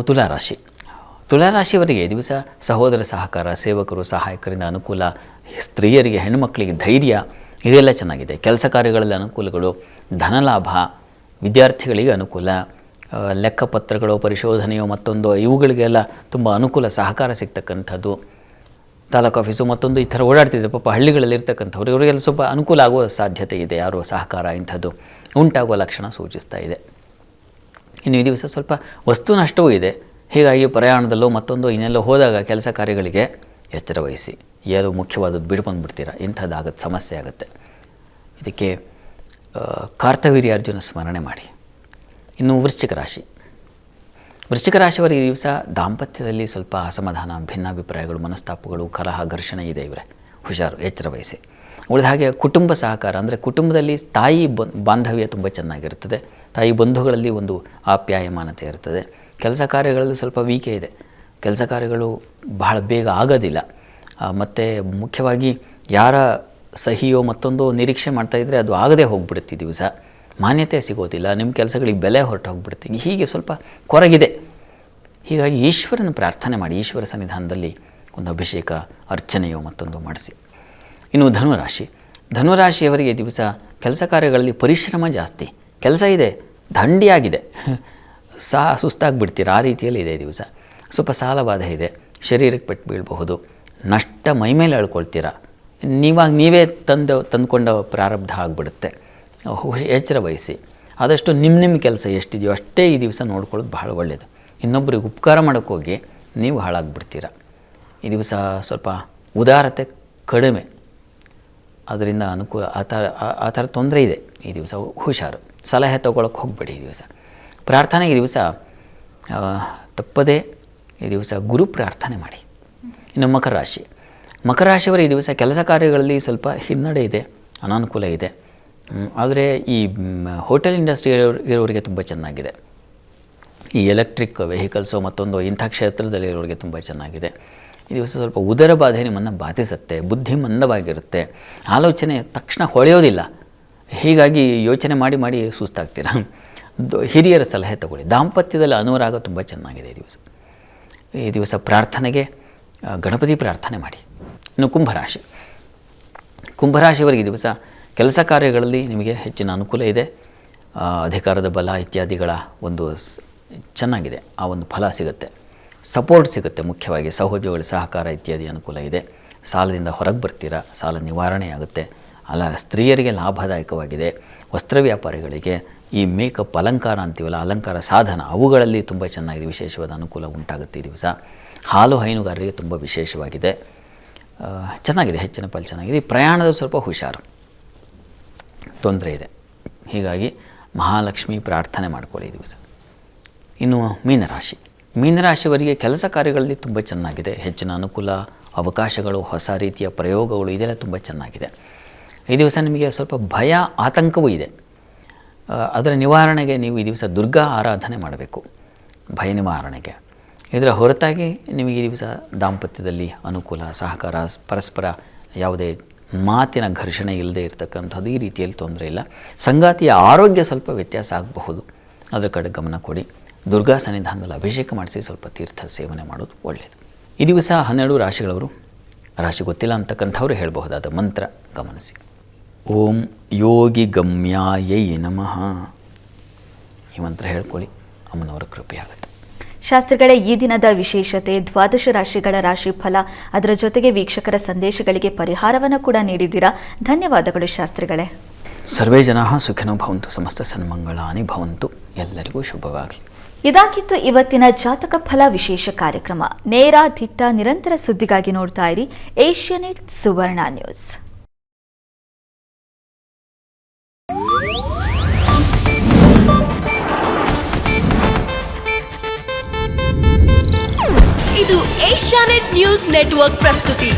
ತುಲಾರಾಶಿಯವರಿಗೆ ಈ ದಿವಸ ಸಹೋದರ ಸಹಕಾರ, ಸೇವಕರು, ಸಹಾಯಕರಿಂದ ಅನುಕೂಲ, ಸ್ತ್ರೀಯರಿಗೆ ಹೆಣ್ಣುಮಕ್ಕಳಿಗೆ ಧೈರ್ಯ ಇದೆಲ್ಲ ಚೆನ್ನಾಗಿದೆ. ಕೆಲಸ ಕಾರ್ಯಗಳಲ್ಲಿ ಅನುಕೂಲಗಳು, ಧನಲಾಭ, ವಿದ್ಯಾರ್ಥಿಗಳಿಗೆ ಅನುಕೂಲ, ಲೆಕ್ಕಪತ್ರಗಳು, ಪರಿಶೋಧನೆಯೋ ಮತ್ತೊಂದು ಇವುಗಳಿಗೆಲ್ಲ ತುಂಬ ಅನುಕೂಲ, ಸಹಕಾರ ಸಿಗ್ತಕ್ಕಂಥದ್ದು. ತಾಲೂಕು ಆಫೀಸು ಮತ್ತೊಂದು ಈ ಥರ ಓಡಾಡ್ತಿದ್ದೆ ಪಾಪ ಹಳ್ಳಿಗಳಲ್ಲಿ ಇರ್ತಕ್ಕಂಥವ್ರು, ಇವರಿಗೆಲ್ಲ ಸ್ವಲ್ಪ ಅನುಕೂಲ ಆಗುವ ಸಾಧ್ಯತೆ ಇದೆ. ಯಾರೋ ಸಹಕಾರ ಇಂಥದ್ದು ಉಂಟಾಗುವ ಲಕ್ಷಣ ಸೂಚಿಸ್ತಾ ಇದೆ. ಇನ್ನು ಈ ದಿವಸ ಸ್ವಲ್ಪ ವಸ್ತು ನಷ್ಟವೂ ಇದೆ. ಹೀಗಾಗಿ ಪ್ರಯಾಣದಲ್ಲೋ ಮತ್ತೊಂದು ಇನ್ನೆಲ್ಲೋ ಹೋದಾಗ ಕೆಲಸ ಕಾರ್ಯಗಳಿಗೆ ಎಚ್ಚರ ವಹಿಸಿ. ಏನೋ ಮುಖ್ಯವಾದದ್ದು ಬಿಡ್ಬಂದುಬಿಡ್ತೀರ, ಇಂಥದ್ದಾಗತ್ತೆ, ಸಮಸ್ಯೆ ಆಗುತ್ತೆ. ಇದಕ್ಕೆ ಕಾರ್ತವೀರ್ಯಾರ್ಜುನ ಸ್ಮರಣೆ ಮಾಡಿ. ಇನ್ನು ವೃಶ್ಚಿಕ ರಾಶಿಯವರಿಗೆ ಈ ದಿವಸ ದಾಂಪತ್ಯದಲ್ಲಿ ಸ್ವಲ್ಪ ಅಸಮಾಧಾನ, ಭಿನ್ನಾಭಿಪ್ರಾಯಗಳು, ಮನಸ್ತಾಪಗಳು, ಕಲಹ, ಘರ್ಷಣೆ ಇದೆ. ಇವರೇ ಹುಷಾರು, ಎಚ್ಚರ ವಹಿಸಿ. ಉಳಿದ ಹಾಗೆ ಕುಟುಂಬ ಸಹಕಾರ ಅಂದರೆ ಕುಟುಂಬದಲ್ಲಿ ತಾಯಿ ಬಾಂಧವ್ಯ ತುಂಬ ಚೆನ್ನಾಗಿರ್ತದೆ. ತಾಯಿ ಬಂಧುಗಳಲ್ಲಿ ಒಂದು ಆಪ್ಯಾಯಮಾನತೆ ಇರ್ತದೆ. ಕೆಲಸ ಕಾರ್ಯಗಳಲ್ಲಿ ಸ್ವಲ್ಪ ವೀಕೆ ಇದೆ, ಕೆಲಸ ಕಾರ್ಯಗಳು ಬಹಳ ಬೇಗ ಆಗೋದಿಲ್ಲ. ಮತ್ತು ಮುಖ್ಯವಾಗಿ ಯಾರ ಸಹಿಯೋ ಮತ್ತೊಂದು ನಿರೀಕ್ಷೆ ಮಾಡ್ತಾಯಿದ್ರೆ ಅದು ಆಗದೆ ಹೋಗ್ಬಿಡುತ್ತೆ. ಈ ದಿವಸ ಮಾನ್ಯತೆ ಸಿಗೋದಿಲ್ಲ, ನಿಮ್ಮ ಕೆಲಸಗಳಿಗೆ ಬೆಲೆ ಹೊರಟು ಹೋಗ್ಬಿಡುತ್ತೆ. ಹೀಗೆ ಸ್ವಲ್ಪ ಕೊರಗಿದೆ. ಹೀಗಾಗಿ ಈಶ್ವರನ ಪ್ರಾರ್ಥನೆ ಮಾಡಿ, ಈಶ್ವರ ಸನ್ನಿಧಾನದಲ್ಲಿ ಒಂದು ಅಭಿಷೇಕ, ಅರ್ಚನೆಯೋ ಮತ್ತೊಂದು ಮಾಡಿಸಿ. ಇನ್ನು ಧನುರಾಶಿಯವರಿಗೆ ದಿವಸ ಕೆಲಸ ಕಾರ್ಯಗಳಲ್ಲಿ ಪರಿಶ್ರಮ ಜಾಸ್ತಿ, ಕೆಲಸ ಇದೆ, ದಂಡಿಯಾಗಿದೆ, ಸುಸ್ತಾಗಿಬಿಡ್ತೀರ, ಆ ರೀತಿಯಲ್ಲಿ ಇದೆ ಈ ದಿವಸ. ಸ್ವಲ್ಪ ಸಾಲ ಬಾಧೆ ಇದೆ, ಶರೀರಕ್ಕೆ ಪೆಟ್ಟು ಬೀಳಬಹುದು, ನಷ್ಟ ಮೈಮೇಲೆ ಎಳ್ಕೊಳ್ತೀರ, ನೀವೇ ತಂದುಕೊಂಡ ಪ್ರಾರಬ್ಧ ಆಗಿಬಿಡುತ್ತೆ. ಎಚ್ಚರ ವಹಿಸಿ. ಆದಷ್ಟು ನಿಮ್ಮ ಕೆಲಸ ಎಷ್ಟಿದೆಯೋ ಅಷ್ಟೇ ಈ ದಿವಸ ನೋಡ್ಕೊಳ್ಳೋದು ಬಹಳ ಒಳ್ಳೆಯದು. ಇನ್ನೊಬ್ಬರಿಗೆ ಉಪಕಾರ ಮಾಡೋಕ್ಕೋಗಿ ನೀವು ಹಾಳಾಗಿಬಿಡ್ತೀರ. ಈ ದಿವಸ ಸ್ವಲ್ಪ ಉದಾರತೆ ಕಡಿಮೆ, ಅದರಿಂದ ಅನುಕೂಲ ಆ ಥರ ತೊಂದರೆ ಇದೆ. ಈ ದಿವಸ ಹುಷಾರು, ಸಲಹೆ ತೊಗೊಳಕ್ಕೆ ಹೋಗಬೇಡಿ. ಈ ದಿವಸ ಪ್ರಾರ್ಥನೆಗೆ ಈ ದಿವಸ ತಪ್ಪದೇ ಈ ದಿವಸ ಗುರು ಪ್ರಾರ್ಥನೆ ಮಾಡಿ. ಇನ್ನು ಮಕರ ರಾಶಿಯವರು ಈ ದಿವಸ ಕೆಲಸ ಕಾರ್ಯಗಳಲ್ಲಿ ಸ್ವಲ್ಪ ಹಿನ್ನಡೆ ಇದೆ, ಅನಾನುಕೂಲ ಇದೆ. ಆದರೆ ಈ ಹೋಟೆಲ್ ಇಂಡಸ್ಟ್ರಿ ಇರೋರಿಗೆ ತುಂಬ ಚೆನ್ನಾಗಿದೆ. ಈ ಎಲೆಕ್ಟ್ರಿಕ್ ವೆಹಿಕಲ್ಸು ಮತ್ತೊಂದು ಇಂಥ ಕ್ಷೇತ್ರದಲ್ಲಿರೋರಿಗೆ ತುಂಬ ಚೆನ್ನಾಗಿದೆ. ಈ ದಿವಸ ಸ್ವಲ್ಪ ಉದರ ಬಾಧೆ ನಿಮ್ಮನ್ನು ಬಾಧಿಸುತ್ತೆ, ಬುದ್ಧಿ ಮಂದವಾಗಿರುತ್ತೆ, ಆಲೋಚನೆ ತಕ್ಷಣ ಹೊಳೆಯೋದಿಲ್ಲ. ಹೀಗಾಗಿ ಯೋಚನೆ ಮಾಡಿ ಸುಸ್ತಾಗ್ತೀರ. ಹಿರಿಯರ ಸಲಹೆ ತಗೊಳ್ಳಿ. ದಾಂಪತ್ಯದಲ್ಲಿ ಅನುರಾಗ ತುಂಬ ಚೆನ್ನಾಗಿದೆ ಈ ದಿವಸ ಪ್ರಾರ್ಥನೆಗೆ ಗಣಪತಿ ಪ್ರಾರ್ಥನೆ ಮಾಡಿ. ಇನ್ನು ಕುಂಭರಾಶಿಯವರಿಗೆ ಈ ದಿವಸ ಕೆಲಸ ಕಾರ್ಯಗಳಲ್ಲಿ ನಿಮಗೆ ಹೆಚ್ಚಿನ ಅನುಕೂಲ ಇದೆ. ಅಧಿಕಾರದ ಬಲ ಇತ್ಯಾದಿಗಳ ಒಂದು ಚೆನ್ನಾಗಿದೆ, ಆ ಒಂದು ಫಲ ಸಿಗುತ್ತೆ, ಸಪೋರ್ಟ್ ಸಿಗುತ್ತೆ. ಮುಖ್ಯವಾಗಿ ಸಹೋದ್ಯೋಗಿಗಳ ಸಹಕಾರ ಇತ್ಯಾದಿ ಅನುಕೂಲ ಇದೆ. ಸಾಲದಿಂದ ಹೊರಗೆ ಬರ್ತೀರಾ, ಸಾಲ ನಿವಾರಣೆ ಆಗುತ್ತೆ. ಸ್ತ್ರೀಯರಿಗೆ ಲಾಭದಾಯಕವಾಗಿದೆ. ವಸ್ತ್ರ ವ್ಯಾಪಾರಿಗಳಿಗೆ ಈ ಮೇಕಪ್ ಅಲಂಕಾರ ಅಂತೀವಲ್ಲ, ಅಲಂಕಾರ ಸಾಧನ, ಅವುಗಳಲ್ಲಿ ತುಂಬ ಚೆನ್ನಾಗಿದೆ, ವಿಶೇಷವಾದ ಅನುಕೂಲ ಉಂಟಾಗುತ್ತೆ ಈ ದಿವಸ. ಹಾಲು ಹೈನುಗಾರರಿಗೆ ತುಂಬ ವಿಶೇಷವಾಗಿದೆ, ಚೆನ್ನಾಗಿದೆ, ಹೆಚ್ಚಿನ ಫಲ ಚೆನ್ನಾಗಿದೆ. ಈ ಪ್ರಯಾಣದಲ್ಲಿ ಸ್ವಲ್ಪ ಹುಷಾರು, ತೊಂದರೆ ಇದೆ. ಹೀಗಾಗಿ ಮಹಾಲಕ್ಷ್ಮಿ ಪ್ರಾರ್ಥನೆ ಮಾಡ್ಕೊಳ್ಳಿ ಈ ದಿವಸ. ಇನ್ನು ಮೀನರಾಶಿಯವರಿಗೆ ಕೆಲಸ ಕಾರ್ಯಗಳಲ್ಲಿ ತುಂಬ ಚೆನ್ನಾಗಿದೆ, ಹೆಚ್ಚಿನ ಅನುಕೂಲ, ಅವಕಾಶಗಳು, ಹೊಸ ರೀತಿಯ ಪ್ರಯೋಗಗಳು ಇದೆಲ್ಲ ತುಂಬ ಚೆನ್ನಾಗಿದೆ. ಈ ದಿವಸ ನಿಮಗೆ ಸ್ವಲ್ಪ ಭಯ ಆತಂಕವೂ ಇದೆ. ಅದರ ನಿವಾರಣೆಗೆ ನೀವು ಈ ದಿವಸ ದುರ್ಗಾ ಆರಾಧನೆ ಮಾಡಬೇಕು, ಭಯ ನಿವಾರಣೆಗೆ. ಇದರ ಹೊರತಾಗಿ ನಿಮಗೆ ಈ ದಿವಸ ದಾಂಪತ್ಯದಲ್ಲಿ ಅನುಕೂಲ, ಸಹಕಾರ, ಪರಸ್ಪರ ಯಾವುದೇ ಮಾತಿನ ಘರ್ಷಣೆ ಇಲ್ಲದೆ ಇರತಕ್ಕಂಥದ್ದು, ಈ ರೀತಿಯಲ್ಲಿ ತೊಂದರೆ ಇಲ್ಲ. ಸಂಗಾತಿಯ ಆರೋಗ್ಯ ಸ್ವಲ್ಪ ವ್ಯತ್ಯಾಸ ಆಗಬಹುದು, ಅದರ ಕಡೆ ಗಮನ ಕೊಡಿ. ದುರ್ಗಾ ಸನ್ನಿಧಾನದಲ್ಲಿ ಅಭಿಷೇಕ ಮಾಡಿಸಿ ಸ್ವಲ್ಪ ತೀರ್ಥ ಸೇವನೆ ಮಾಡೋದು ಒಳ್ಳೆಯದು. ಈ ದಿವಸ 12 ರಾಶಿಗಳವರು, ರಾಶಿ ಗೊತ್ತಿಲ್ಲ ಅಂತಕ್ಕಂಥವ್ರು ಹೇಳಬಹುದಾದ ಮಂತ್ರ ಗಮನಿಸಿ. ಓಂ ಯೋಗಿ ಗಮ್ಯಾಯೈ ನಮಃ, ಈ ಮಂತ್ರ ಹೇಳ್ಕೊಳ್ಳಿ, ಅಮ್ಮನವರ ಕೃಪೆ ಆಗುತ್ತೆ. ಶಾಸ್ತ್ರಿಗಳೇ, ಈ ದಿನದ ವಿಶೇಷತೆ 12 ರಾಶಿಗಳ ರಾಶಿ ಫಲ, ಅದರ ಜೊತೆಗೆ ವೀಕ್ಷಕರ ಸಂದೇಶಗಳಿಗೆ ಪರಿಹಾರವನ್ನು ಕೂಡ ನೀಡಿದ್ದೀರಾ. ಧನ್ಯವಾದಗಳು ಶಾಸ್ತ್ರಿಗಳೇ. ಸರ್ವೇ ಜನಾಃ ಸುಖಿನೋ ಭವಂತು, ಸಮಸ್ತ ಸನ್ಮಂಗಳಾನಿ ಭವಂತು. ಎಲ್ಲರಿಗೂ ಶುಭವಾಗಲಿ. ಇದಾಗಿತ್ತು ಇವತ್ತಿನ ಜಾತಕ ಫಲ ವಿಶೇಷ ಕಾರ್ಯಕ್ರಮ. ನೇರ, ದಿಟ್ಟ, ನಿರಂತರ ಸುದ್ದಿಗಾಗಿ ನೋಡ್ತಾ ಇರಿ ಏಷ್ಯಾನೆಟ್ ಸುವರ್ಣ ನ್ಯೂಸ್. ಇದು ಏಷ್ಯಾನೆಟ್ ನ್ಯೂಸ್ ನೆಟ್ವರ್ಕ್ ಪ್ರಸ್ತುತಿ.